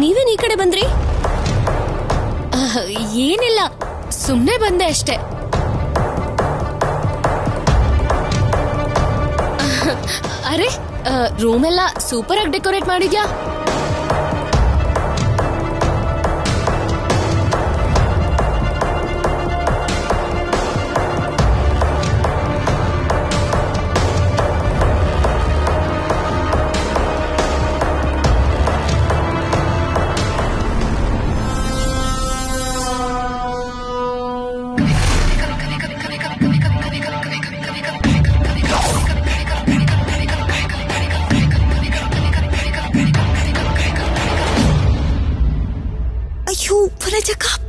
ನೀವೇನ್ ಈ ಕಡೆ ಬಂದ್ರಿ? ಏನಿಲ್ಲ, ಸುಮ್ನೆ ಬಂದೆ ಅಷ್ಟೇ. ಅರೆ, ರೂಮ್ ಎಲ್ಲ ಸೂಪರ್ ಆಗಿ ಡೆಕೋರೇಟ್ ಮಾಡಿದ್ಯಾ.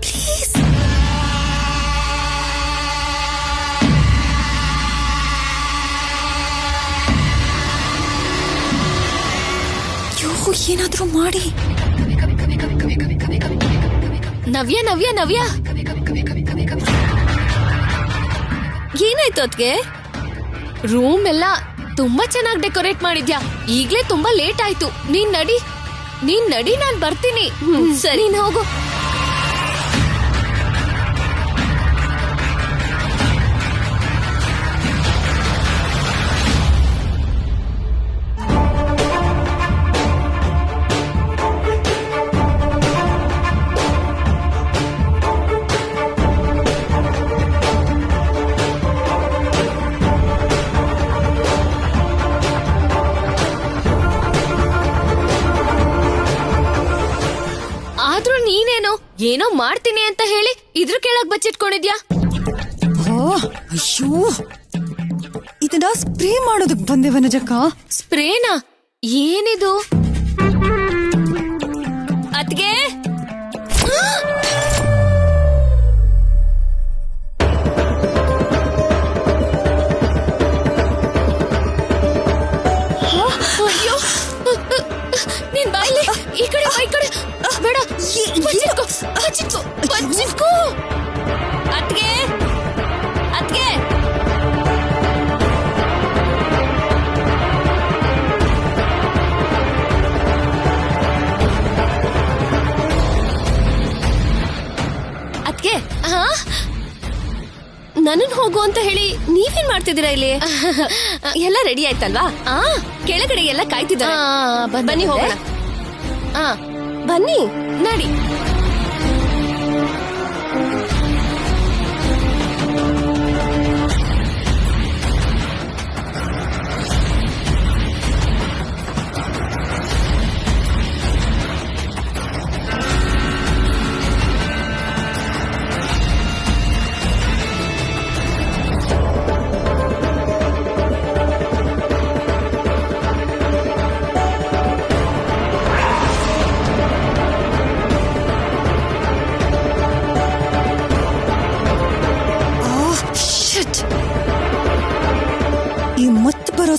ಪ್ಲೀಸ್ ಏನಾದ್ರೂ ಮಾಡಿ. ನವ್ಯ ನವ್ಯ ನವ್ಯ, ಏನಾಯ್ತು ಅದ್ಕೆ? ರೂಮ್ ಎಲ್ಲ ತುಂಬಾ ಚೆನ್ನಾಗಿ ಡೆಕೋರೇಟ್ ಮಾಡಿದ್ಯಾ. ಈಗ್ಲೇ ತುಂಬಾ ಲೇಟ್ ಆಯ್ತು. ನೀನ್ ನಡಿ, ನಾನ್ ಬರ್ತೀನಿ. ಸರಿ, ನೀನ್ ಹೋಗು. ಏನೋ ಮಾಡ್ತೀನಿ ಅಂತ ಹೇಳಿ ಇದ್ರ ಕೆಳಗ್ ಬಚ್ಚಿಟ್ಕೊಂಡಿದ್ಯಾ. ಅಯ್ಯೋ, ಇದನ್ನ ಸ್ಪ್ರೇ ಮಾಡೋದಕ್ ಬಂದೆ ವನಜಕ್ಕ. ಸ್ಪ್ರೇನಾ? ಏನಿದು? ಅದ್ಗೆ ಅಯ್ಯೋ, ನೀನ್ ಬಾಯ್ಲಿ. ಈ ಕಡೆ ಬೇಡ, ಬಚ್ಚಿಟ್ಕೋ. ಅದ್ಗೆ ನನ್ನನ್ ಹೋಗು ಅಂತ ಹೇಳಿ ನೀವೇನ್ ಮಾಡ್ತಿದ್ದೀರಾ ಇಲ್ಲಿ? ಎಲ್ಲ ರೆಡಿ ಆಯ್ತಲ್ವಾ? ಕೆಳಗಡೆ ಎಲ್ಲ ಕಾಯ್ತಿದ್ದಾರೆ. ಬನ್ನಿ ಹೋಗೋಣ. ಬನ್ನಿ, ನಡಿ.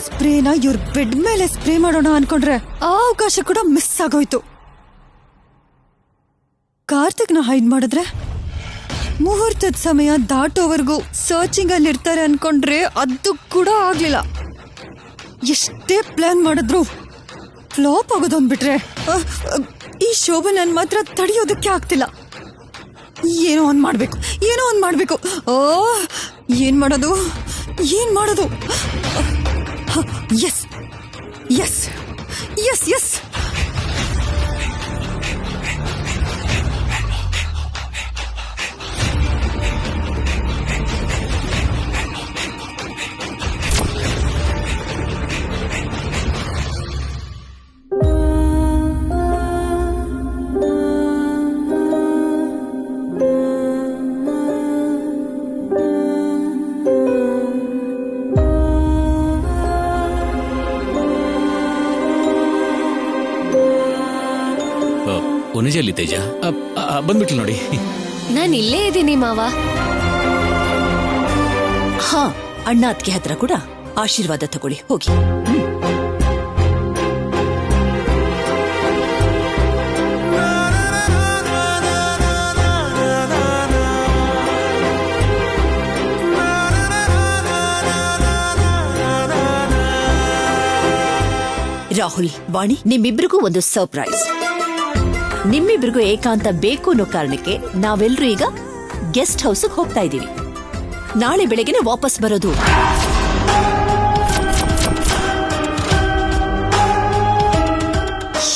ಸ್ಪ್ರೇನ ಇವ್ರ ಬೆಡ್ ಮೇಲೆ ಸ್ಪ್ರೇ ಮಾಡೋಣ ಅನ್ಕೊಂಡ್ರೆ ಆ ಅವಕಾಶ ಕೂಡ ಮಿಸ್ ಆಗೋಯ್ತು. ಕಾರ್ತಿಕ್ನ ಹೈಡ್ ಮಾಡಿದ್ರೆ ಮುಹೂರ್ತದ ಸಮಯ ದಾಟೋವರೆಗೂ ಸರ್ಚಿಂಗ್ ಅಲ್ಲಿ ಇರ್ತಾರೆ ಅನ್ಕೊಂಡ್ರೆ ಅದು ಕೂಡ ಆಗ್ಲಿಲ್ಲ. ಎಷ್ಟೇ ಪ್ಲಾನ್ ಮಾಡಿದ್ರು ಫ್ಲಾಪ್ ಆಗೋದೊಂದ್ಬಿಟ್ರೆ ಈ ಶೋಭೆ ನನ್ ಮಾತ್ರ ತಡೆಯೋದಕ್ಕೆ ಆಗ್ತಿಲ್ಲ. ಏನೋ ಒಂದ್ ಮಾಡ್ಬೇಕು. ಏನ್ ಮಾಡೋದು? ಎಸ್. ನಿಜಲ್ಲಿ ತೇಜ ಬಂದ್ಬಿಟ್ಲು ನೋಡಿ. ನಾನು ಇಲ್ಲೇ ಇದ್ದೀನಿ ಮಾವ. ಅಣ್ಣ ಅದ್ಕೆ ಹತ್ರ ಕೂಡ ಆಶೀರ್ವಾದ ತಗೊಳ್ಳಿ, ಹೋಗಿ. ರಾಹುಲ್, ವಾಣಿ, ನಿಮ್ಮಿಬ್ರಿಗೂ ಒಂದು ಸರ್ಪ್ರೈಸ್. ನಿಮ್ಮಿಬ್ರಿಗೂ ಏಕಾಂತ ಬೇಕು ಅನ್ನೋ ಕಾರಣಕ್ಕೆ ನಾವೆಲ್ಲರೂ ಈಗ ಗೆಸ್ಟ್ ಹೌಸ್ ಹೋಗ್ತಾ ಇದೀವಿ. ನಾಳೆ ಬೆಳಗ್ಗೆನೆ ವಾಪಸ್ ಬರೋದು.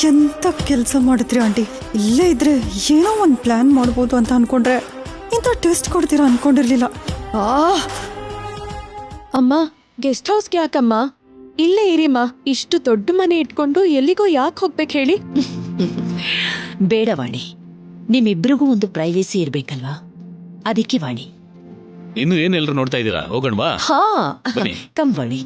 ಎಂತ ಕೆಲಸ ಮಾಡಿದ್ರಿ ಆಂಟಿ. ಇಲ್ಲೇ ಇದ್ರೆ ಏನೋ ಒಂದು ಪ್ಲಾನ್ ಮಾಡ್ಬೋದು ಅಂತ ಅನ್ಕೊಂಡ್ರೆ ಇಂಥ ಟೆಸ್ಟ್ ಕೊಡ್ತೀರಾ ಅನ್ಕೊಂಡಿರ್ಲಿಲ್ಲ. ಅಮ್ಮ, ಗೆಸ್ಟ್ ಹೌಸ್ಗೆ ಯಾಕಮ್ಮ? ಇಲ್ಲೇ ಇರಿಮ್ಮ. ಇಷ್ಟು ದೊಡ್ಡ ಮನೆ ಇಟ್ಕೊಂಡು ಎಲ್ಲಿಗೋ ಯಾಕೆ ಹೋಗ್ಬೇಕು ಹೇಳಿ? ಬೇಡ ವಾಣಿ, ನಿಮ್ಮಿಬ್ರಿಗೂ ಒಂದು ಪ್ರೈವೇಸಿ ಇರ್ಬೇಕಲ್ವಾ, ಅದಕ್ಕೆ ವಾಣಿ. ಇನ್ನು ಏನ್ ಎಲ್ರು ನೋಡ್ತಾ ಇದ್ದೀರಾ? ಹೋಗೋಣವಾ? ಹಾ, ಬನ್ನಿ. ಕಮ್ ವಾಣಿ.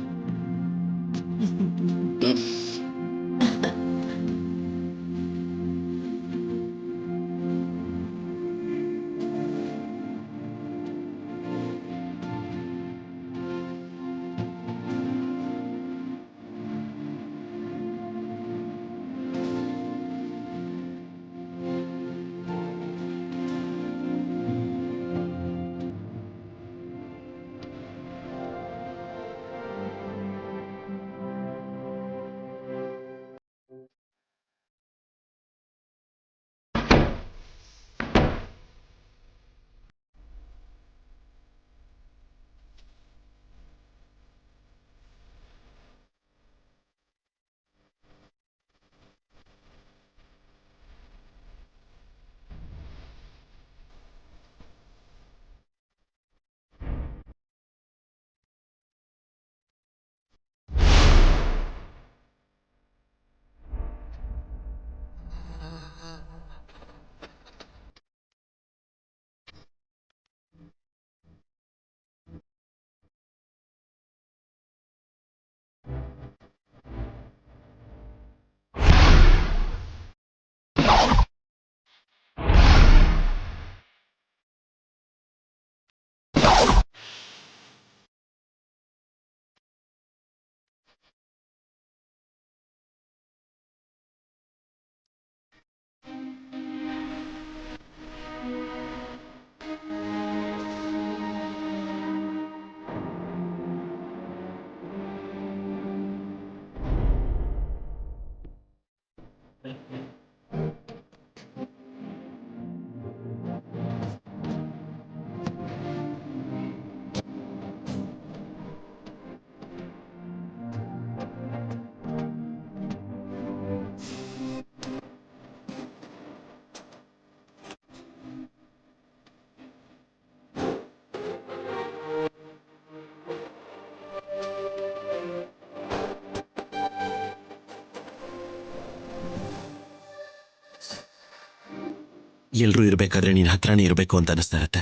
ಎಲ್ರೂ ಇರ್ಬೇಕಾದ್ರೆ ನೀನ್ ಹತ್ರನೇ ಇರ್ಬೇಕು ಅಂತ ಅನಿಸ್ತಾ ಇರತ್ತೆ.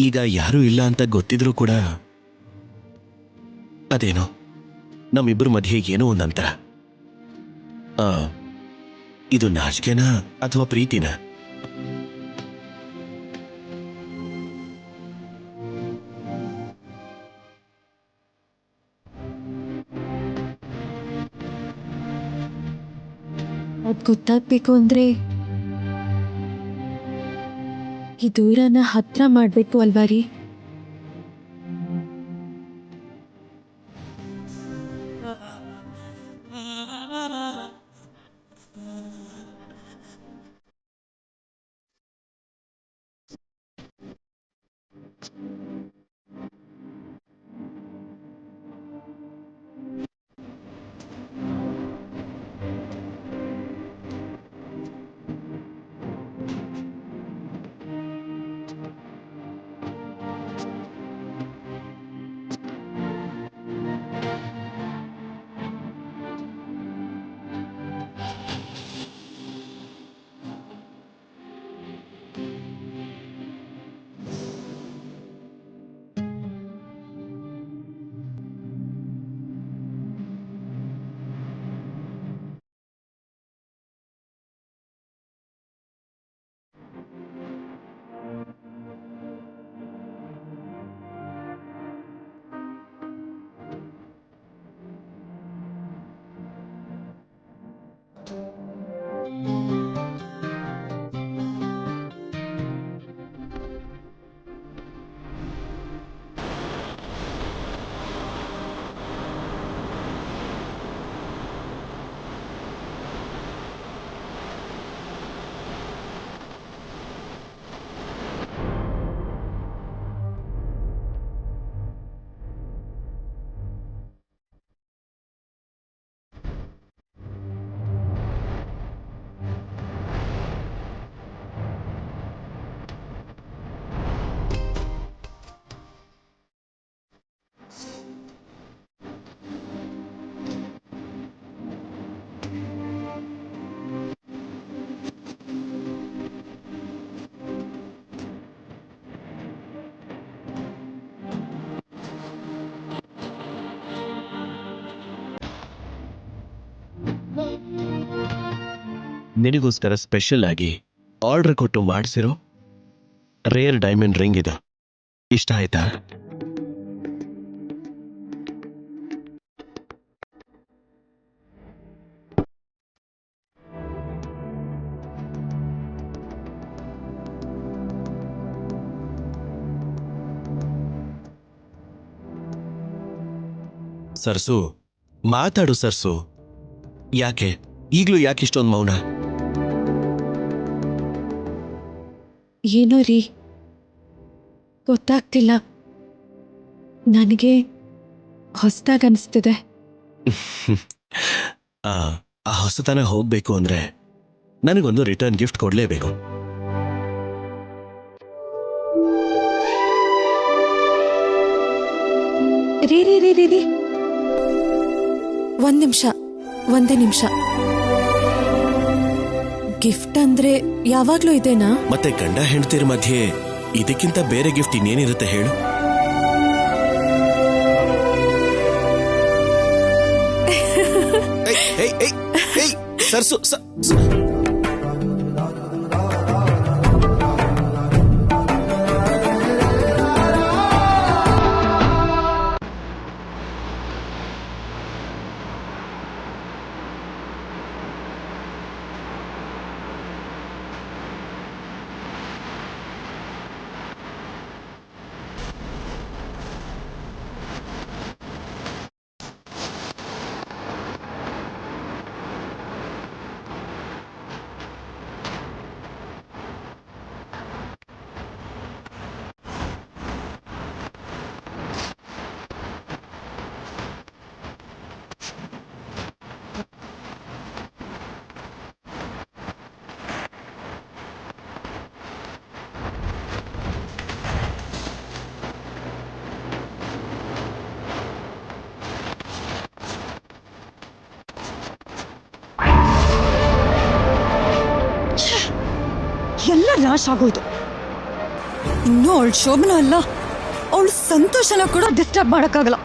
ಈಗ ಯಾರೂ ಇಲ್ಲ ಅಂತ ಗೊತ್ತಿದ್ರೂ ಕೂಡ ಅದೇನೋ ನಮ್ಮಿಬ್ಬರ ಮಧ್ಯೆ ಏನೋ ಒಂದು ಅಂತರ. ಇದು ನಾಚಿಕೆನಾ ಅಥವಾ ಪ್ರೀತಿನಾ? ಅದ್ ಗೊತ್ತಾಗ್ಬೇಕು ಅಂದ್ರೆ ಈ ದೂರನ ಹತ್ರ ಮಾಡ್ಬೇಕು ಅಲ್ವಾ ರೀ? ನಿನಗೋಸ್ಕರ ಸ್ಪೆಷಲ್ ಆಗಿ ಆರ್ಡರ್ ಕೊಟ್ಟು ಮಾಡಿಸಿರೋ ರೇರ್ ಡೈಮಂಡ್ ರಿಂಗ್ ಇದು. ಇಷ್ಟ ಆಯ್ತಾ? ಸರ್ಸು, ಮಾತಾಡು ಸರ್ಸು. ಯಾಕೆ ಈಗ್ಲೂ ಯಾಕೆ ಇಷ್ಟೊಂದು ಮೌನ? ಏನೋ ರೀ, ಗೊತ್ತಾಗ್ತಿಲ್ಲ. ನನಗೆ ಹೊಸ್ದಾಗ್ ಅನಿಸ್ತಿದೆ. ಆ ಹೊಸತನ ಹೋಗ್ಬೇಕು ಅಂದ್ರೆ ನನಗೊಂದು ರಿಟರ್ನ್ ಗಿಫ್ಟ್ ಕೊಡ್ಲೇಬೇಕು. ರೀ ರೀ ರೀ ರೀ ರೀ ಒಂದೇ ನಿಮಿಷ. ಗಿಫ್ಟ್ ಅಂದ್ರೆ ಯಾವಾಗ್ಲೂ ಇದೇನಾ? ಮತ್ತೆ ಗಂಡ ಹೆಂಡತಿರ ಮಧ್ಯೆ ಇದಕ್ಕಿಂತ ಬೇರೆ ಗಿಫ್ಟ್ ಇನ್ನೇನಿರುತ್ತೆ ಹೇಳು? ಸರ್ಸು ಎಲ್ಲ ನಾಶ ಆಗೋಯ್ತು. ಇನ್ನೂ ಅವಳು ಶೋಭನ ಅಲ್ಲ, ಅವಳು ಸಂತೋಷನ ಕೂಡ ಡಿಸ್ಟರ್ಬ್ ಮಾಡಕ್ಕಾಗಲ್ಲ.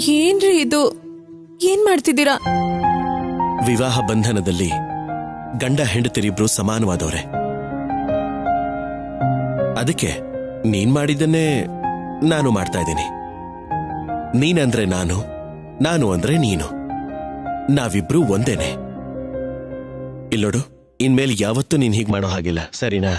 ಏನ್ರಿ ಇದು? ಏನ್ ಮಾಡ್ತಿದ್ದೀರಾ? ವಿವಾಹ ಬಂಧನದಲ್ಲಿ ಗಂಡ ಹೆಂಡತಿರಿಬ್ರು ಸಮಾನವಾದವ್ರೆ. ಅದಕ್ಕೆ ನೀನ್ ಮಾಡಿದ್ದನ್ನೇ ನಾನು ಮಾಡ್ತಾ ಇದ್ದೀನಿ. ನೀನಂದ್ರೆ ನಾನು, ನಾನು ಅಂದ್ರೆ ನೀನು. ನಾವಿಬ್ರು ಒಂದೇನೆ. ಇಲ್ಲೋಡು, ಇನ್ಮೇಲೆ ಯಾವತ್ತೂ ನೀನ್ ಹೀಗ್ ಮಾಡೋ ಹಾಗಿಲ್ಲ, ಸರಿನಾ?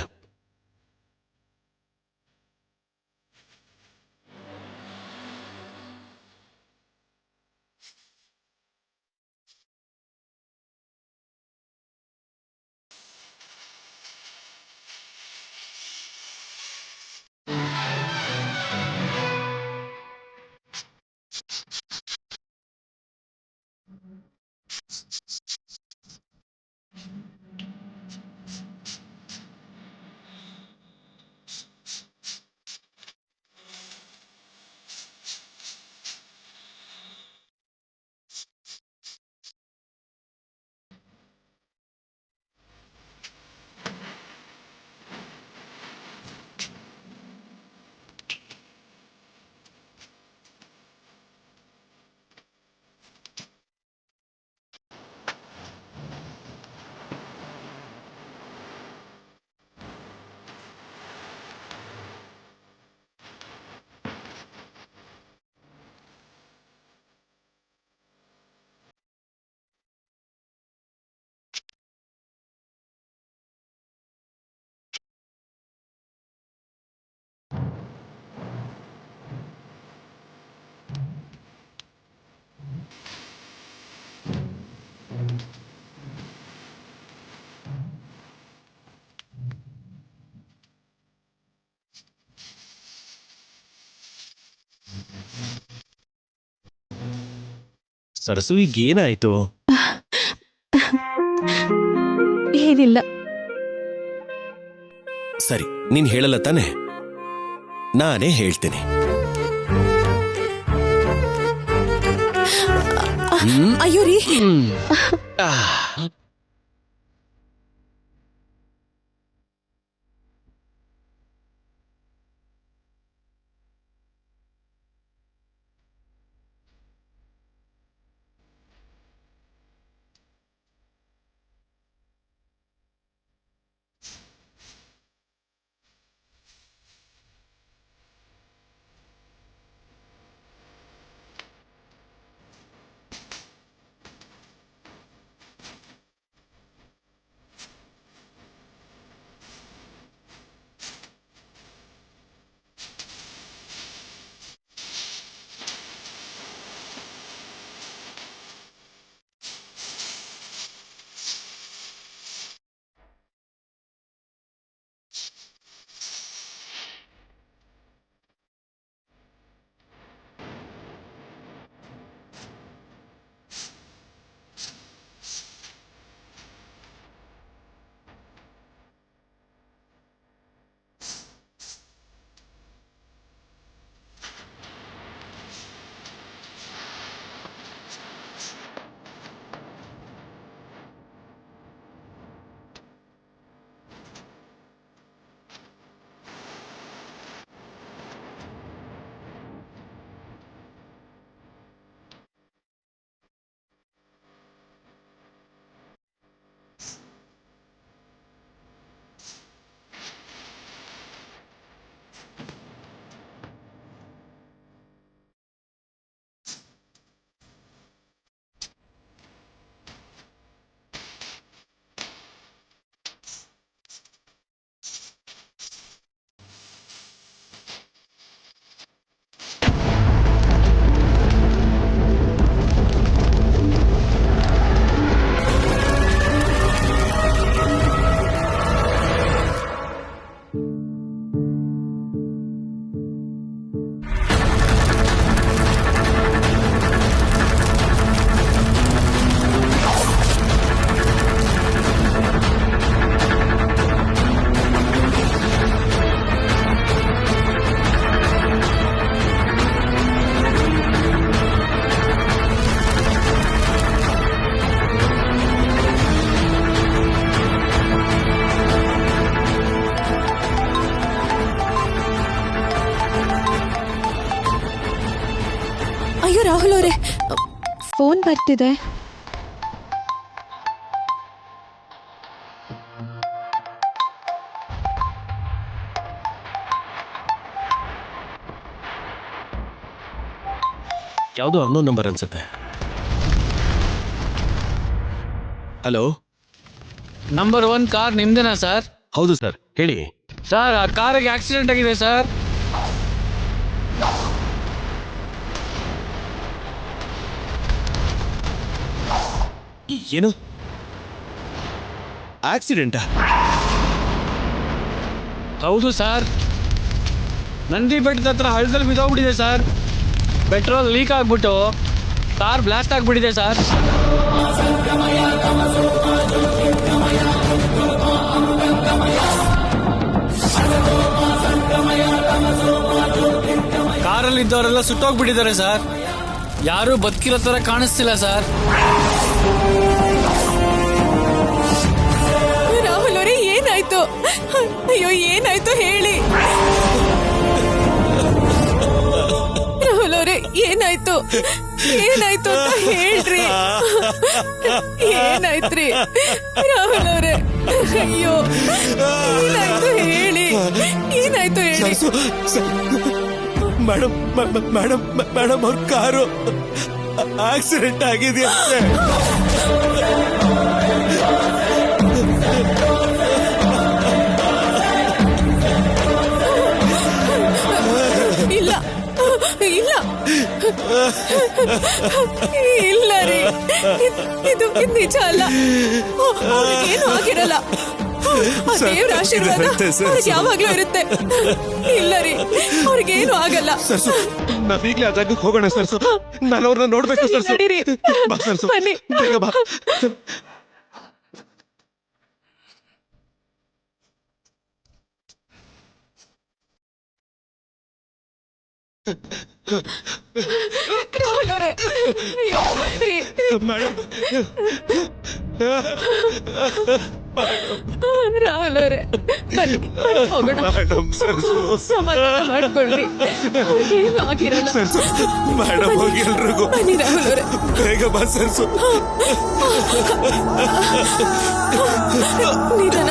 ಸರಸು, ಈಗೇನಾಯ್ತು? ಏನಿಲ್ಲ. ಸರಿ, ನೀನ್ ಹೇಳಲ್ಲ ತಾನೆ, ನಾನೇ ಹೇಳ್ತೀನಿ. ಅಯ್ಯೋ ರೀ, ಫೋನ್ ಬರ್ತಿದೆ. ಯಾವುದೋ ಅನ್ನೋ ನಂಬರ್ ಅನ್ಸುತ್ತೆ. ಹಲೋ. ನಂಬರ್ 1 ಕಾರ್ ನಿಮ್ದೇನಾ ಸರ್? ಹೌದು ಸರ್, ಹೇಳಿ. ಸರ್, ಆ ಕಾರಿಗೆ ಆಕ್ಸಿಡೆಂಟ್ ಆಗಿದೆ ಸರ್. ಏನು ಆಕ್ಸಿಡೆಂಟಾ? ಹೌದು ಸರ್, ನಂದಿ ಬೆಟ್ಟದ ಹತ್ರ ಹಳ್ಳದಲ್ಲಿ ಬಿದ್ದೋಗ್ಬಿಟ್ಟಿದೆ ಸರ್. ಪೆಟ್ರೋಲ್ ಲೀಕ್ ಆಗ್ಬಿಟ್ಟು ಕಾರ್ ಬ್ಲಾಸ್ಟ್ ಆಗ್ಬಿಟ್ಟಿದೆ ಸರ್. ಕಾರಲ್ಲಿ ಇದ್ದವರೆಲ್ಲ ಸುಟ್ಟೋಗ್ಬಿಟ್ಟಿದ್ದಾರೆ ಸರ್. ಯಾರು ಬದುಕಿರೋ ತರ ಕಾಣಿಸ್ತಿಲ್ಲ ಸರ್. ರಾಹುಲ್ ಅವರೇ, ಏನಾಯ್ತು? ಅಯ್ಯೋ, ಏನಾಯ್ತು ಹೇಳಿ. ರಾಹುಲ್ ಅವರೇ, ಏನಾಯ್ತು? ಏನಾಯ್ತು ಅಂತ ಹೇಳ್ರಿ. ಏನಾಯ್ತ್ರಿ ರಾಹುಲ್ ಅವರೇ? ಅಯ್ಯೋ, ಏನಾಯ್ತು ಹೇಳಿ. ಏನಾಯ್ತು ಹೇಳಿ. ಮೇಡಮ್ ಮೇಡಮ್ ಮೇಡಮ್ ಅವ್ರ ಕಾರು ಆಕ್ಸಿಡೆಂಟ್ ಆಗಿದೆಯಂತೆ. ಇಲ್ಲ ಇಲ್ಲ ಇಲ್ಲ ರೀ, ಇದು ನಿಜ ಅಲ್ಲ. ಏನು ಆಗಿರಲ್ಲ. ಆ ದೇವ್ರ ಆಶೀರ್ವಾದ ಅವ್ರಿಗೆ ಯಾವಾಗ್ಲೂ ಇರುತ್ತೆ. ಇಲ್ಲ ರೀ, ಅವ್ರಿಗೇನು ಆಗಲ್ಲ. ನಾವ್ ಈಗಲೇ ಆ ಜಾಗಕ್ಕೆ ಹೋಗೋಣ ಸರ್. ನಾನು ಅವ್ರನ್ನ ನೋಡ್ಬೇಕು ಸರ್. ನಡೀರಿ, ಬಾ ಸರ್, ಬನ್ನಿ. ಬೇಗ ಬಾ. ರಾಹುಲ್ ಅವರೇ, ಅಯ್ಯೋ, ರೀ. ರಾಹುಲ್ ಅವರೇ, ಬನ್ನಿ, ಹೋಗೋಣ. ಸಮಾಧಾನ ಮಾಡ್ಕೊಳ್ರಿ. ಏನು ಆಗಿರಲ್ಲ. ಮೇಡಮ್ ಹೋಗಿ ಎಲ್ರಿಗೂ ಬನ್ನಿ ರಾಹುಲ್ ಅವರೇ. ಬೇಗ ಬಾ ಸರ್. ನಿಧಾನ.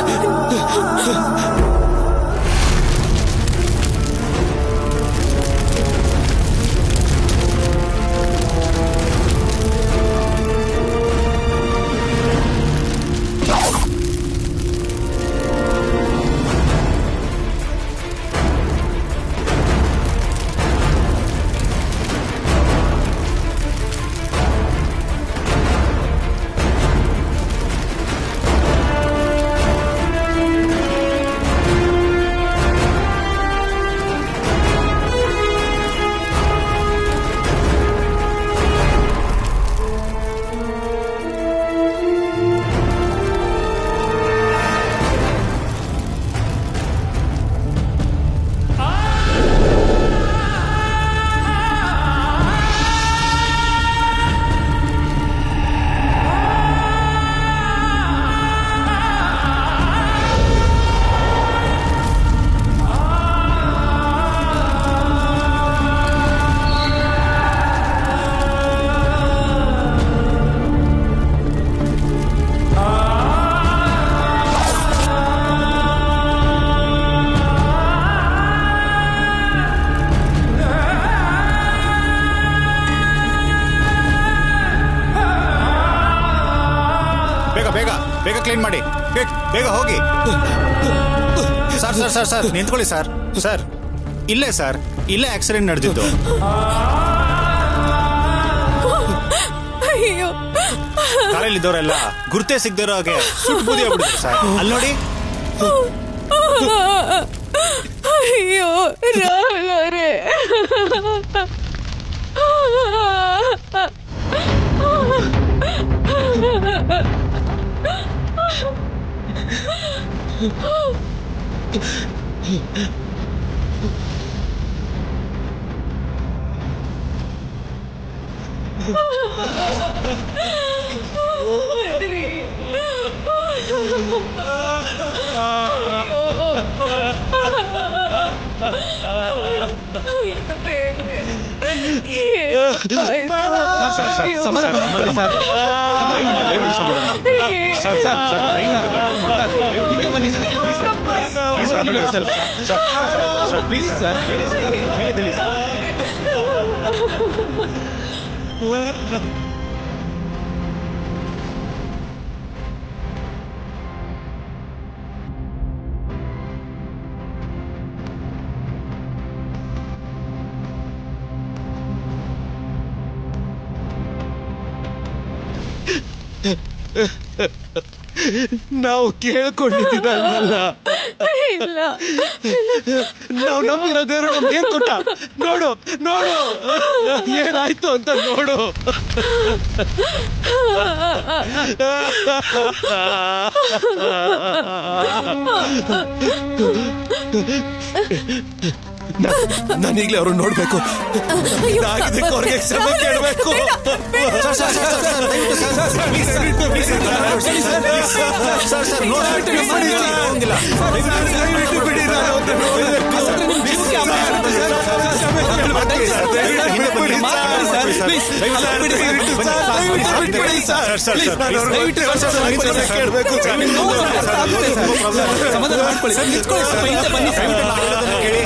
ಬೇಗ ಕ್ಲೀನ್ ಮಾಡಿ, ಬೇಗ ಹೋಗಿ. ಸರ್ ಸರ್ ಸರ್ ಸರ್ ನಿಂತ್ಕೊಳ್ಳಿ ಸರ್. ಸರ್ ಇಲ್ಲೇ ಸರ್, ಇಲ್ಲೇ ಆಕ್ಸಿಡೆಂಟ್ ನಡೆದಿದ್ದು. ಅಯ್ಯೋ, ಕಾರಲ್ಲಿದ್ದವರೆಲ್ಲ ಗುರ್ತೇ ಸಿಗದಿರೋ ಹಾಗೆ ಸುಟ್ಟು ಬೂದಿ ಆಗ್ಬಿಟ್ಟಿದ್ರು ಸರ್. ಅಲ್ಲಿ ನೋಡಿ. ಅಯ್ಯೋ ರಾಹುಲ್ ಅವರೇ. Please sir. ನಾವು ಕೇಳ್ಕೊಂಡಿದ್ದೀನಲ್ಲ, ಇಲ್ಲ ನಾವು ನಂಬಿರೋ ದೇವರು ನಮ್ಗೆ ಏನ್ ಕೊಟ್ಟ ನೋಡು ನೋಡು ಏನಾಯ್ತು ಅಂತ ನೋಡು. ನಾನೀಗ್ಲೇ ಅವ್ರು ನೋಡ್ಬೇಕು. ಆಗಿದ್ದಕ್ಕೆ ಅವ್ರಿಗೆ ಕ್ಷಮೆ ಕೇಳಬೇಕು.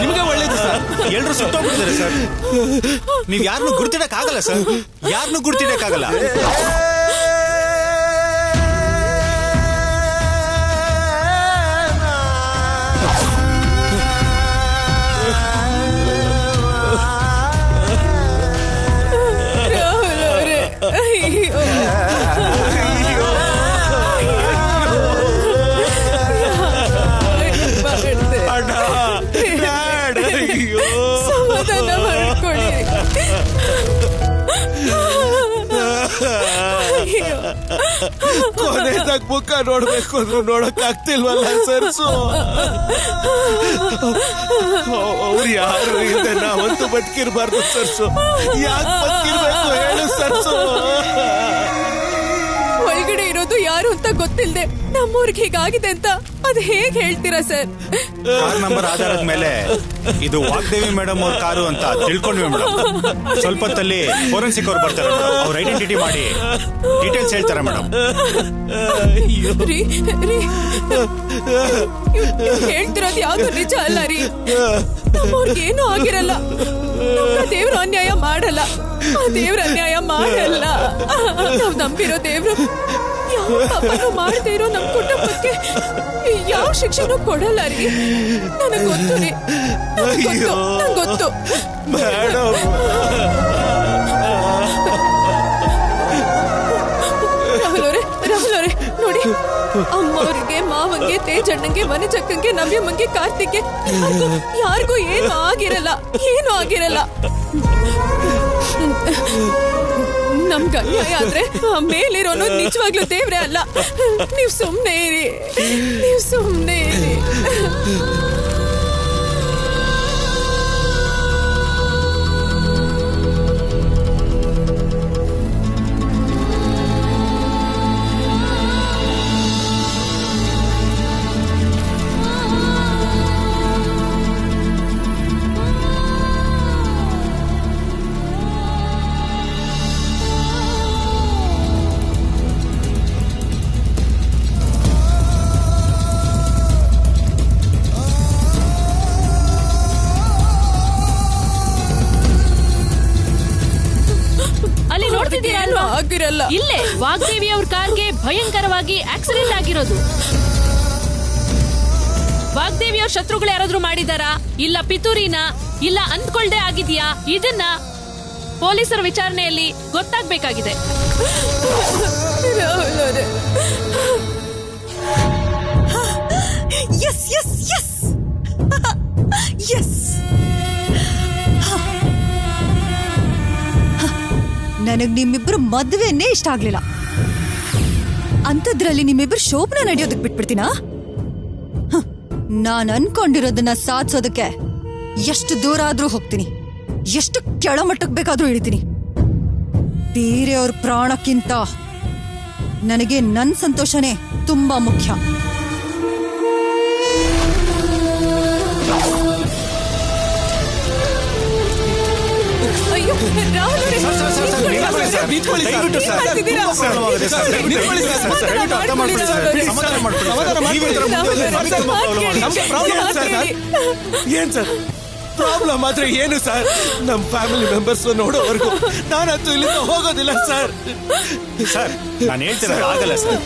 ನಿಮಗೆ ಒಳ್ಳೇದು ಸರ್. ಎಲ್ರು ಸುತ್ತೋಗ್ಬಿಡ್ತಾರೆ ಸರ್. ನೀವ್ ಯಾರನ್ನು ಗುರ್ತಿಡಕ್ಕಾಗಲ್ಲ ಸರ್, ಯಾರನ್ನು ಗುರ್ತಿಡಕ್ಕಾಗಲ್ಲ. ಸಮಾಧಾನ ಮಾಡ್ಕೊಳ್ಳಿ. ಕೊನೆದಾಗ ಮುಖ ನೋಡ್ಬೇಕು ಅಂದ್ರೂ ನೋಡಕ್ ಆಗ್ತಿಲ್ವಲ್ಲ ಸರ್ಸು. ಅವ್ರು ಯಾರು ಇದೆ, ನಾವಂತೂ ಬದುಕಿರ್ಬಾರ್ದು ಸರ್ಸು. ಯಾಕೆ ಬದುಕಿರ್ಬೇಕು ಹೇಳು ಸರ್ಸು. ಒಳಗಡೆ ಇರೋದು ಯಾರು ಅಂತ ಗೊತ್ತಿಲ್ಲದೆ ನಮ್ಮೂರಿಗೆ ಹೀಗಾಗಿದೆ ಅಂತ ಅದ್ ಹೇಗ್ ಹೇಳ್ತೀರಾ ಸರ್? ಕಾರ್ ನಂಬರ್ ಆಧಾರದ ಮೇಲೆ ಇದು ವಾಗ್ದೇವಿ ಮೇಡಮ್ ಅವ್ರ ಕಾರು ಅಂತ ತಿಳ್ಕೊಂಡ್ವಿ ಮೇಡಮ್. ಸ್ವಲ್ಪ ಹೊತ್ತಲ್ಲಿ ಫೋರೆನ್ಸಿಕ್ ಅವ್ರು ಬರ್ತಾರೆ, ಅವ್ರ ಐಡೆಂಟಿಟಿ ಮಾಡಿ ಡೀಟೇಲ್ಸ್ ಹೇಳ್ತಾರೆ ಮೇಡಮ್. ಹೇಳ್ತಿರೋದು ಯಾವ್ದು ನಿಜ ಅಲ್ಲ ರೀ. ನಮ್ಮವ್ರಿಗೆ ಏನೂ ಆಗಿರಲ್ಲ. ದೇವ್ರು ಅನ್ಯಾಯ ಮಾಡಲ್ಲ, ಆ ದೇವ್ರ ಅನ್ಯಾಯ ಮಾಡಲ್ಲ. ನಾವ್ ನಂಬಿರೋ ದೇವ್ರು ಯಾವ ಪಾಪನೂ ಮಾಡದೇ ಇರೋ ನಮ್ ಕುಟುಂಬಕ್ಕೆ ಯಾವ ಶಿಕ್ಷೆನೂ ಕೊಡಲ್ಲ ರೀ. ನನಗ್ ಗೊತ್ತು ರೀ, ನಂಗ್ ಗೊತ್ತು. ಮೇಡಮ್ ರಾಹುಲ್ ಅವರೇ ನೋಡಿ, ಅಮ್ಮವ್ರಿಗೆ, ಮಾವಂಗೆ, ತೇಜಣ್ಣಂಗೆ, ವನಜಕ್ಕಂಗೆ, ನವ್ಯಮ್ಮಂಗೆ, ಕಾರ್ತಿಕ್ಗೆ ಯಾರಿಗೂ ಏನು ಆಗಿರಲ್ಲ, ಏನು ಆಗಿರಲ್ಲ. ನಮ್ಗೆ ಅನ್ಯಾಯ ಆದ್ರೆ ಮೇಲಿರೋನು ನಿಜವಾಗ್ಲೂ ದೇವ್ರೆ ಅಲ್ಲ. ನೀವ್ ಸುಮ್ನೆ ಇರಿ, ನೀವ್ ಸುಮ್ನೆ ಇರಿ. ಆಗಿರಲ್ಲ. ಇಲ್ಲೇ ವಾಗ್ದೇವಿ ಅವ್ರ ಕಾರ್ಗೆ ಭಯಂಕರವಾಗಿ ಆಕ್ಸಿಡೆಂಟ್ ಆಗಿರೋದು. ವಾಗ್ದೇವಿ ಅವ್ರ ಶತ್ರುಗಳು ಯಾರಾದ್ರೂ ಮಾಡಿದಾರಾ, ಇಲ್ಲ ಪಿತೂರಿನ, ಇಲ್ಲ ಅಂದ್ಕೊಳ್ದೆ ಆಗಿದ್ಯಾ? ಇದನ್ನ ಪೊಲೀಸರ ವಿಚಾರಣೆಯಲ್ಲಿ ಗೊತ್ತಾಗ್ಬೇಕಾಗಿದೆ. Yes yes yes yes. ನನಗ್ ನಿಮ್ಮಿಬ್ರು ಮದ್ವೆನೇ ಇಷ್ಟ ಆಗ್ಲಿಲ್ಲ. ಅಂಥದ್ರಲ್ಲಿ ನಿಮ್ಮಿಬ್ರು ಶೋಭನ ನಡೆಯೋದಕ್ ಬಿಟ್ಬಿಡ್ತೀನಾ? ನಾನ್ ಅನ್ಕೊಂಡಿರೋದನ್ನ ಸಾಧಿಸೋದಕ್ಕೆ ಎಷ್ಟು ದೂರ ಆದ್ರೂ ಹೋಗ್ತೀನಿ, ಎಷ್ಟು ಕೆಳಮಟ್ಟಕ್ಕೆ ಬೇಕಾದ್ರೂ ಇಳಿತೀನಿ. ಬೇರೆಯವ್ರ ಪ್ರಾಣಕ್ಕಿಂತ ನನಗೆ ನನ್ ಸಂತೋಷನೇ ತುಂಬಾ ಮುಖ್ಯ. ಅಯ್ಯೋ ರಾಹುಲ್ ಅವರೇ, ನಿಂತ್ಕೊಳ್ಳಿ ಸರ್. ದಯವಿಟ್ಟು ಸರ್. ಮಾಡ್ತಿದ್ದೀರಾ? ತುಂಬಾ problem ಆಗಿದೆ ಸರ್. ನಿಂತ್ಕೊಳ್ಳಿ ಸರ್. ದಯವಿಟ್ಟು ಅರ್ಥ ಮಾಡ್ಕೊಳ್ಳಿ ಸರ್. ಪ್ಲೀಸ್ ಸಮಾಧಾನ ಮಾಡ್ಕೊಳ್ಳಿ ಸರ್. ನೀವು ಈ ಥರ ಮುಂದೆ ಹೋದ್ರೆ ನಮಗೆ ತುಂಬಾ problem ಆಗುತ್ತೆ. ನಮ್ಗೆ ಪ್ರಾಬ್ಲಮ್ ಏನ್ ಸರ್ ಪ್ರಾಬ್ಲಮ್ ಆದ್ರೆ ಏನು ಸರ್? ನಮ್ ಫ್ಯಾಮಿಲಿ ಮೆಂಬರ್ಸ್ ನೋಡೋವರೆಗೂ ನಾನಂತೂ ಇಲ್ಲಿಂದ ಹೋಗೋದಿಲ್ಲ ಸರ್. ಸರ್ ನಾನು ಹೇಳ್ತಿರೋದು ಆಗಲ್ಲ ಸರ್.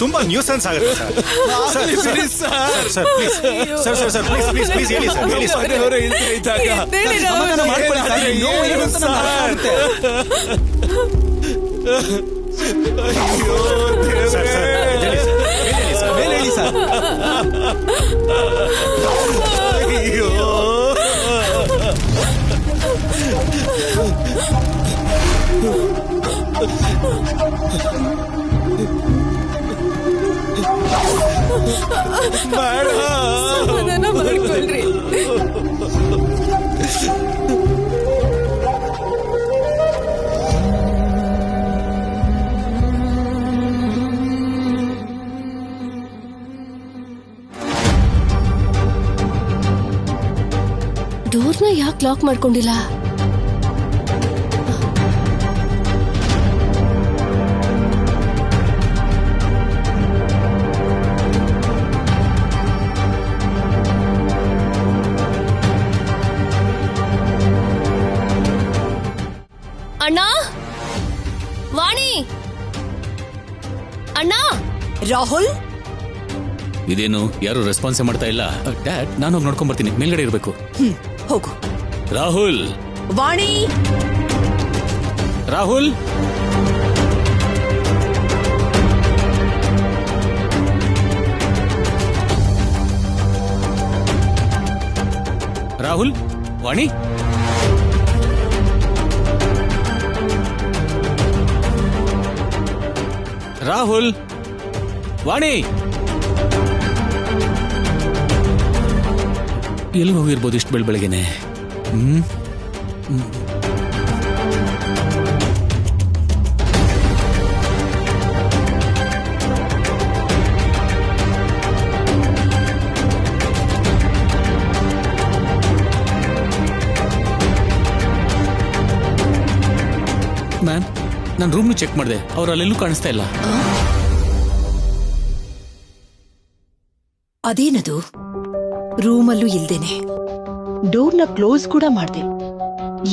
ತುಂಬಾ ನ್ಯೂಸೆನ್ಸ್ ಆಗುತ್ತೆ sir. Sir sir please sir sir sir please please please ಹೇಳಿ ಸರ್. ಹೇಳಿ ಸರ್. ಮನೆಯವರೇ ಇಲ್ದೇ ಇದ್ದಾಗ ಹೇಳಿ ರಾಹುಲ್ ಸಮಾಧಾನ ಅವರೇ. ಮಾಡ್ಕೊಳ್ಳಿ ಸರ್. ನೋವು ಏನು ಅಂತ ನಮ್ಗೆ ಅರ್ಥ ಆಗುತ್ತೆ. ಅಯ್ಯೋ ಸರ್ ಸರ್ ಹೇಳಿ ಸರ್. ಹೇಳಿ ಸರ್. ಮೇಲೆ ಹೇಳಿ ಸರ್. ಅಯ್ಯೋ ಸಮಾಧಾನ ಮಾಡ್ಕೊಳ್ರಿ. ಡೋರ್ನ ಯಾಕೆ ಲಾಕ್ ಮಾಡ್ಕೊಂಡಿಲ್ಲ? ಅಣ್ಣ, ವಾಣಿ, ಅಣ್ಣ. ರಾಹುಲ್, ಇದೇನು ಯಾರು ರೆಸ್ಪಾನ್ಸೇ ಮಾಡ್ತಾ ಇಲ್ಲ? ಡ್ಯಾಡ್, ನಾನು ಹೋಗಿ ನೋಡ್ಕೊಂಡ್ ಬರ್ತೀನಿ. ಮೇಲ್ಗಡೆ ಇರಬೇಕು. ಹೋಗು. ರಾಹುಲ್, ವಾಣಿ, ರಾಹುಲ್, ರಾಹುಲ್, ವಾಣಿ. ರಾಹುಲ್, ವಾಣಿ, ಎಲ್ಲಿ ಹೋಗಿರ್ಬೋದು ಇಷ್ಟು ಬೆಳಬೆಳಗ್ಗೆನೆ? ಮ್ಯಾಮ್, ನಾನು ರೂಮ್ನು ಚೆಕ್ ಮಾಡಿದೆ, ಅವ್ರು ಅಲ್ಲೆಲ್ಲೂ ಕಾಣಿಸ್ತಾ ಇಲ್ಲ. ಅದೇನದು? ರೂಮಲ್ಲೂ ಇಲ್ದೇನೆ ಡೋರ್ನ ಕ್ಲೋಸ್ ಕೂಡ ಮಾಡ್ದೆ.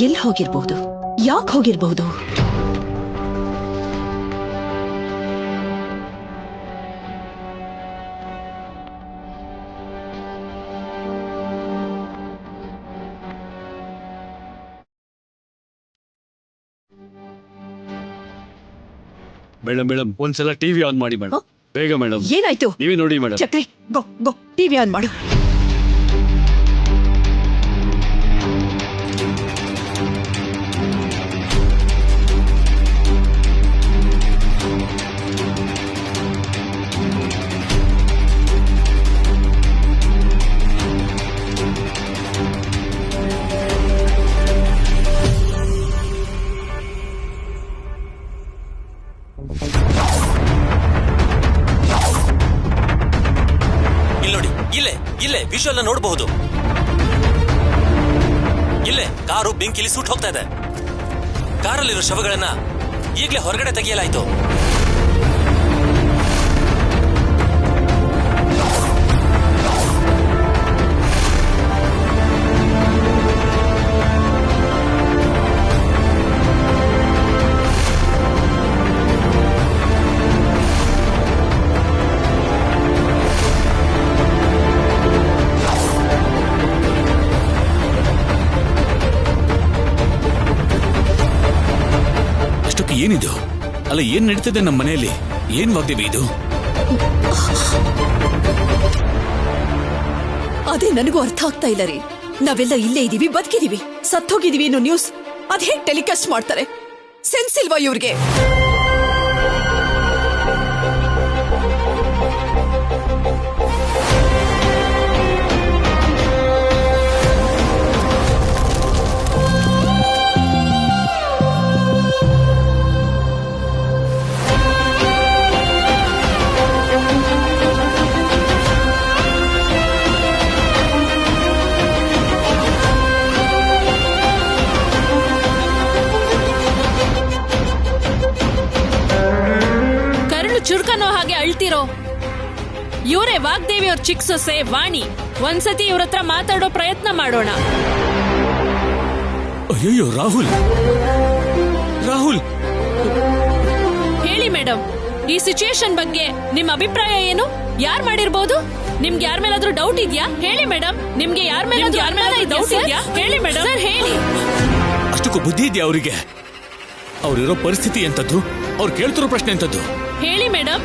ಎಲ್ಲಿ ಹೋಗಿರ್ಬಹುದು? ಯಾಕೆ ಹೋಗಿರ್ಬಹುದು? ಮೇಡಮ್ ಒಂದ್ಸಲ ಟಿವಿ ಆನ್ ಮಾಡಿ ಮೇಡಮ್, ಬೇಗ ಮೇಡಮ್. ಏನಾಯ್ತು? ನೀವೇ ನೋಡಿ madam. Chakri, go go TV on ಮಾಡು. ಇಲ್ಲೇ ವಿಷುವಲ್ ನೋಡಬಹುದು. ಇಲ್ಲೇ ಕಾರು ಬೆಂಕಿಲಿ ಸುಟ್ಟು ಹೋಗ್ತಾ ಇದೆ. ಕಾರಲ್ಲಿರೋ ಶವಗಳನ್ನ ಈಗಲೇ ಹೊರಗಡೆ ತೆಗೆಯಲಾಯಿತು. ಏನಿದು? ಅಲ್ಲ, ಏನ್ ನಡೀತದೆ ನಮ್ಮ ಮನೆಯಲ್ಲಿ? ಏನ್ ವಾಗ್ದೇವಿ ಇದು? ಅದೇ ನನಗೂ ಅರ್ಥ ಆಗ್ತಾ ಇಲ್ಲ ರೀ. ನಾವೆಲ್ಲ ಇಲ್ಲೇ ಇದೀವಿ, ಬದುಕಿದೀವಿ, ಸತ್ತೋಗಿದೀವಿ ಅನ್ನೋ ನ್ಯೂಸ್ ಅದ್ ಹೇಗ್ ಟೆಲಿಕಾಸ್ಟ್ ಮಾಡ್ತಾರೆ? ಸೆನ್ಸ್ ಇಲ್ವಾ ಇವ್ರಿಗೆ? ಚುರ್ಕನೋ ಹಾಗೆ ಅಳ್ತಿರೋ? ಇವರೇ ವಾಗ್ದೇವಿ ಅವ್ರ ಚಿಕ್ಕ ಸೊಸೆ ವಾಣಿ. ಒಂದ್ಸತಿ ಇವ್ರ ಹತ್ರ ಮಾತಾಡೋ ಪ್ರಯತ್ನ ಮಾಡೋಣ. ಅಯ್ಯೋ ರಾಹುಲ್, ರಾಹುಲ್, ಹೇಳಿ ಮೇಡಮ್, ಈ ಸಿಚುಯೇಷನ್ ಬಗ್ಗೆ ನಿಮ್ ಅಭಿಪ್ರಾಯ ಏನು? ಯಾರ್ ಮಾಡಿರ್ಬೋದು? ನಿಮ್ಗೆ ಯಾರ ಮೇಲಾದ್ರೂ ಡೌಟ್ ಇದೆಯಾ? ಹೇಳಿ ಮೇಡಮ್. ನಿಮ್ಗೆ ಯಾರ ಮೇಲೆ ಡೌಟ್ ಇದೆಯಾ? ಹೇಳಿ ಮೇಡಮ್. ಸರ್ ಹೇಳಿ. ಅಷ್ಟಕ್ಕೂ ಬುದ್ಧಿ ಇದೆಯಾ ಅವರಿಗೆ? ಅವ್ರಿರೋ ಪರಿಸ್ಥಿತಿ ಎಂತದ್ದು? ಅವ್ರು ಕೇಳ್ತಿರೋ ಪ್ರಶ್ನೆ ಎಂತದ್ದು? ಹೇಳಿ ಮೇಡಮ್.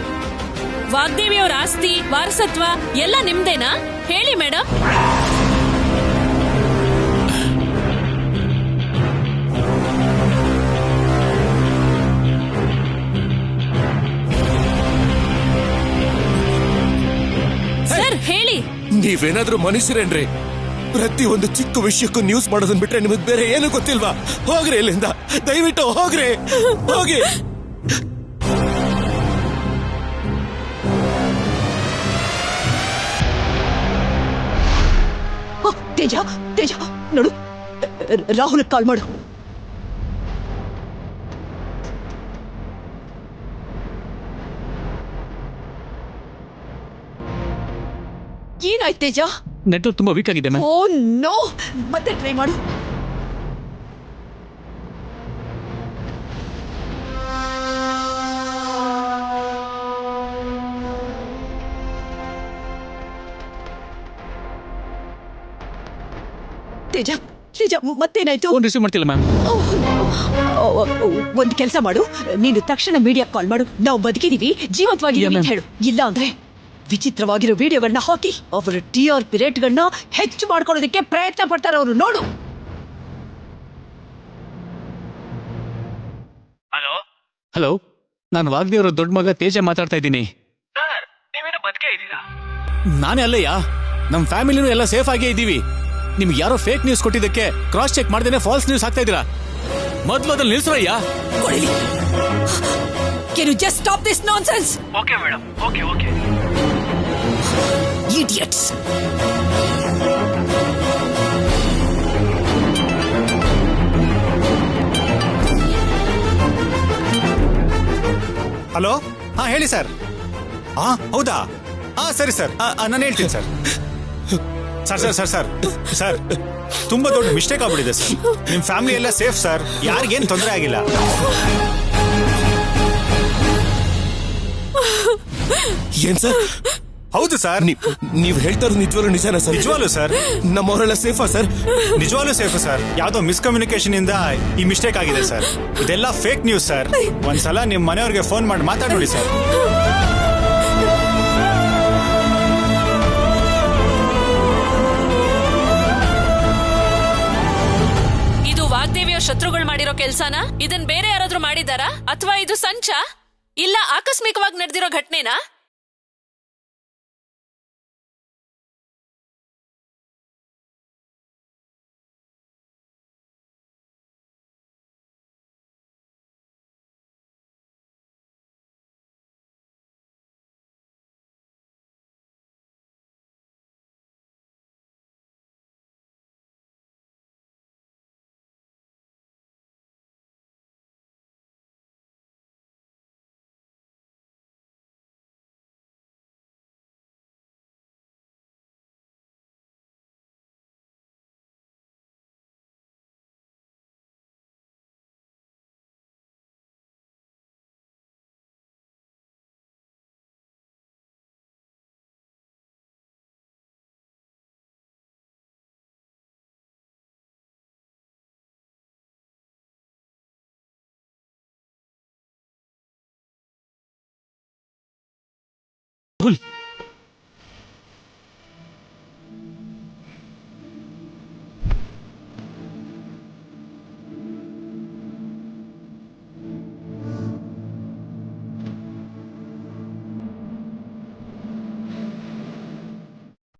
ವಾಗ್ದೇವಿ ಅವ್ರ ಆಸ್ತಿ ವಾರಸತ್ವ ಎಲ್ಲ ನಿಮ್ದೇನಾ? ಹೇಳಿ ಮೇಡಮ್. ಸರ್ ಹೇಳಿ. ನೀವೇನಾದ್ರೂ ಮನುಷ್ಯರೇನ್ರಿ? ಪ್ರತಿ ಒಂದು ಚಿಕ್ಕ ವಿಷಯಕ್ಕೂ ನ್ಯೂಸ್ ಮಾಡೋದನ್ನ ಬಿಟ್ರೆ ನಿಮಗ್ ಬೇರೆ ಏನು ಗೊತ್ತಿಲ್ವಾ? ಹೋಗ್ರಿ ಇಲ್ಲಿಂದ, ದಯವಿಟ್ಟು ಹೋಗ್ರಿ, ಹೋಗಿ. ತೇಜ, ತೇಜ ನೋಡು, ರಾಹುಲ್ ಕಾಲ್ ಮಾಡು. ಏನಾಯ್ತು ತೇಜ? ನೆಟ್ವರ್ಕ್ ತುಂಬಾ ವೀಕ್ ಆಗಿದೆ ಮ್ಯಾಮ್. ಓ ನೋ, ಮತ್ತೆ ಟ್ರೈ ಮಾಡು. ತೇಜ, ತೇಜ ಮತ್ತೇನಾಯ್ತು? ಫೋನ್ ರಿಸೀವ್ ಮಾಡ್ತಿಲ್ಲ ಮ್ಯಾಮ್. ಒಂದು ಕೆಲಸ ಮಾಡು, ನೀನು ತಕ್ಷಣ ಮೀಡಿಯಾ ಕಾಲ್ ಮಾಡು. ನಾವು ಬದುಕಿದೀವಿ, ಜೀವಂತವಾಗಿದ್ದೀವಿ ಅಂತ ಹೇಳು. ಇಲ್ಲ ಅಂದ್ರೆ ವಿಚಿತ್ರವಾಗಿರೋ ವಿಡಿಯೋಗಳನ್ನ ಹಾಕಿ ಅವರ TRP ರೇಟ್ಗಳನ್ನ ಹೆಚ್ಚು ಮಾಡ್ಕೊಳ್ಳೋದಕ್ಕೆ ಪ್ರಯತ್ನ ಪಡ್ತಾರೆ ಅವರು. ನೋಡು. ಹಲೋ, ನಾನು ವಾಗ್ದೇವ್ರ ದೊಡ್ಡ ಮಗ ತೇಜ ಮಾತಾಡ್ತಾ ಇದ್ದೀನಿ. ನಾನೇ ಅಲ್ಲಯ್ಯ, ನಮ್ ಫ್ಯಾಮಿಲಿನೂ ಎಲ್ಲ ಸೇಫ್ ಆಗೇ ಇದ್ದೀವಿ. ನಿಮ್ಗೆ ಯಾರೋ ಫೇಕ್ ನ್ಯೂಸ್ ಕೊಟ್ಟಿದ್ದಕ್ಕೆ ಕ್ರಾಸ್ ಚೆಕ್ ಮಾಡ್ದೇನೆ ಫಾಲ್ಸ್ ನ್ಯೂಸ್ ಹಾಕ್ತಾ ಇದ್ದೀರಾ. ಮೊದ್ಲು ಅದ್ರಲ್ಲಿ ನಿಲ್ಸ್ರಯ್ಯ. Can you just stop this nonsense? Okay madam, okay. Idiots. Hello, ಹಾ ಹೇಳಿ ಸರ್. ಹಾ ಹೌದಾ? ಹಾ ಸರಿ ಸರ್, ನಾನು ಹೇಳ್ತೀನಿ ಸರ್. ಸರ್ ತುಂಬಾ ದೊಡ್ಡ ಮಿಸ್ಟೇಕ್ ಆಗ್ಬಿಟ್ಟಿದೆ ಸರ್. ನಿಮ್ ಫ್ಯಾಮಿಲಿ ಎಲ್ಲ ಸೇಫ್ ಸರ್, ಯಾರಿಗೇನು ತೊಂದರೆ ಆಗಿಲ್ಲ. ಏನ್ ಸರ್? ಹೌದು ಸರ್. ನೀವು ಹೇಳ್ತಾ ಇರೋದು ನಿಜವಾಗ್ಲೂ ನಿಜಾನಾ ಸರ್? ನಿಜವಾಗ್ಲೂ ಸರ್. ನಮ್ಮವರೆಲ್ಲ ಸೇಫಾ ಸರ್? ನಿಜವಾಗ್ಲೂ ಸೇಫ್ ಸರ್. ಯಾವ್ದೋ ಮಿಸ್ಕಮ್ಯುನಿಕೇಶನ್ ಇಂದ ಈ ಮಿಸ್ಟೇಕ್ ಆಗಿದೆ ಸರ್. ಇದೆಲ್ಲ ಫೇಕ್ ನ್ಯೂಸ್ ಸರ್. ಒಂದ್ಸಲ ನಿಮ್ ಮನೆಯವ್ರಿಗೆ ಫೋನ್ ಮಾಡಿ ಮಾತಾಡಿ ನೋಡಿ ಸರ್. ಇದು ವಾಗ್ದೇವಿಯ ಶತ್ರುಗಳು ಮಾಡಿರೋ ಕೆಲ್ಸನಾ? ಇದನ್ ಬೇರೆ ಯಾರಾದ್ರೂ ಮಾಡಿದಾರಾ? ಅಥವಾ ಇದು ಸಂಚ? ಇಲ್ಲ ಆಕಸ್ಮಿಕವಾಗಿ ನಡೆದಿರೋ ಘಟನೆನಾ? ರಾಹುಲ್,